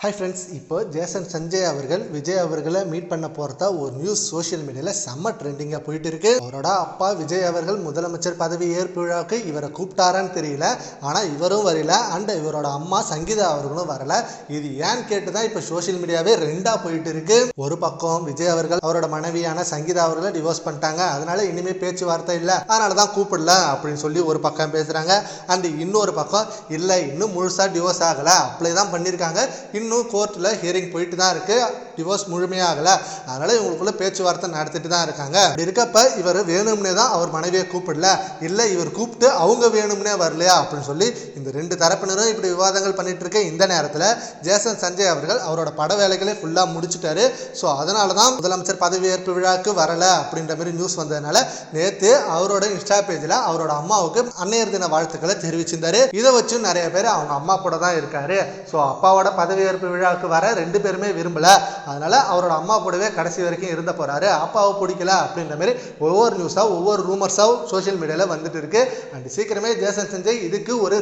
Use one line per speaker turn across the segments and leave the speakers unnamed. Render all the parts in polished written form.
Hi friends, இப்போ Jason Sanjay அவர்கள் விஜய் அவர்களை மீட் பண்ண போகிறதா ஒரு நியூஸ் சோஷியல் மீடியாவில் செம்ம ட்ரெண்டிங்காக போயிட்டு இருக்கு. அவரோட அப்பா விஜய் அவர்கள் முதலமைச்சர் பதவி ஏற்பு விழாவுக்கு இவரை கூப்பிட்டாரான்னு தெரியல, ஆனால் இவரும் வரல அண்ட் இவரோட அம்மா சங்கீதா அவர்களும் வரல. இது ஏன்னு கேட்டு தான் இப்போ சோஷியல் மீடியாவே ரெண்டாக போயிட்டு இருக்கு. ஒரு பக்கம் விஜய் அவர்கள் அவரோட மனைவியான சங்கீதா அவர்களை டிவோர்ஸ் பண்ணிட்டாங்க, அதனால இனிமேல் பேச்சுவார்த்தை இல்லை, அதனால தான் கூப்பிடல அப்படின்னு சொல்லி ஒரு பக்கம் பேசுகிறாங்க. அண்ட் இன்னொரு பக்கம் இல்லை, இன்னும் முழுசாக டிவோர்ஸ் ஆகலை, அப்ளை தான் பண்ணியிருக்காங்க, இன்னும் கோர்ட்டில் ஹியரிங் போயிட்டு தான் இருக்கு, டிவோர்ஸ் முழுமையாகலை, அதனால இவங்களுக்குள்ள பேச்சுவார்த்தை நடத்திட்டு தான் இருக்காங்க. அப்படி இருக்கப்ப இவர் வேணும்னே தான் அவர் மனைவியை கூப்பிடல, இல்லை இவர் கூப்பிட்டு அவங்க வேணும்னே வரலையா அப்படின்னு சொல்லி இந்த ரெண்டு தரப்பினரும் இப்படி விவாதங்கள் பண்ணிட்டு இருக்க இந்த நேரத்தில் ஜேசன் சஞ்சய் அவர்கள் அவரோட பட வேலைகளை ஃபுல்லாக முடிச்சுட்டாரு. ஸோ அதனால தான் முதலமைச்சர் பதவியேற்பு விழாவுக்கு வரலை அப்படின்ற மாதிரி நியூஸ் வந்ததுனால நேற்று அவரோட இன்ஸ்டா பேஜில் அவரோட அம்மாவுக்கு அன்னையர் தின வாழ்த்துக்களை தெரிவிச்சிருந்தாரு. இதை வச்சு நிறைய பேர் அவங்க அம்மா கூட தான் இருக்காரு, ஸோ அப்பாவோட பதவியேற்பு விழாவுக்கு வர ரெண்டு பேருமே விரும்பல, அதனால அவரோட அம்மா கூடவே கடைசி வரைக்கும் இருந்த போறாரு, அப்பாவை பிடிக்கல அப்படின்ற மாதிரி ஒவ்வொரு நியூஸா ஒவ்வொரு ரூமர்ஸா சோஷியல் மீடியால வந்துட்டு இருக்கு. அண்ட் சீக்கிரமே ஜேசன் சஞ்சய் இதுக்கு ஒரு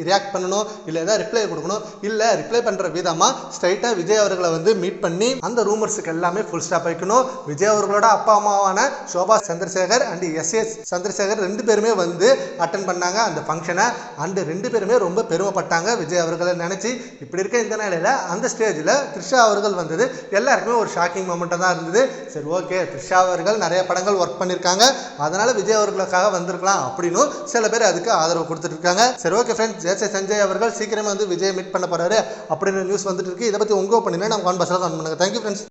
ரியாக்ட் பண்ணணும், இல்லை ஏதாவது ரிப்ளை கொடுக்கணும், இல்லை ரிப்ளை பண்ற விதமா ஸ்ட்ரைட்டா விஜய் அவர்களை வந்து மீட் பண்ணி அந்த ரூமர்ஸுக்கு எல்லாமே ஃபுல் ஸ்டாப் வைக்கணும். விஜய் அவர்களோட அப்பா அம்மாவான சோபா சந்திரசேகர் அண்ட் எஸ் சந்திரசேகர் ரெண்டு பேருமே வந்து அட்டன் பண்ணாங்க அந்த ஃபங்க்ஷனை. அண்ட் ரெண்டு பேருமே ரொம்ப பெருமைப்பட்டாங்க விஜய் அவர்களை நினைச்சு. இப்படி இருக்க இந்த நிலையில அந்த ஸ்டேஜில் த்ரிஷா அவர்கள் வந்தது எல்லாருக்குமே ஒரு ஷாக்கிங் மொமெண்ட்டாக தான் இருந்தது. சரி, ஓகே, த்ரிஷா அவர்கள் நிறைய படங்கள் ஒர்க் பண்ணியிருக்காங்க, அதனால விஜய் அவர்களுக்காக வந்திருக்கலாம் அப்படின்னு சில பேர் அதுக்கு ஆதரவு கொடுத்துட்டு இருக்காங்க. சரி, ஓகே ஃப்ரெண்ட்ஸ், ஜேசன் சஞ்சய் அவர்கள் சீக்கிரமே வந்து விஜய் மீட் பண்ண போறாரு அப்படின்னு நியூஸ் வந்துட்டு இருக்கு. இதை பற்றி உங்க ஒப்பீனியனை நம்ம கான்வர்சேஷன்ல கமெண்ட் பண்ணுங்க. Thank you friends.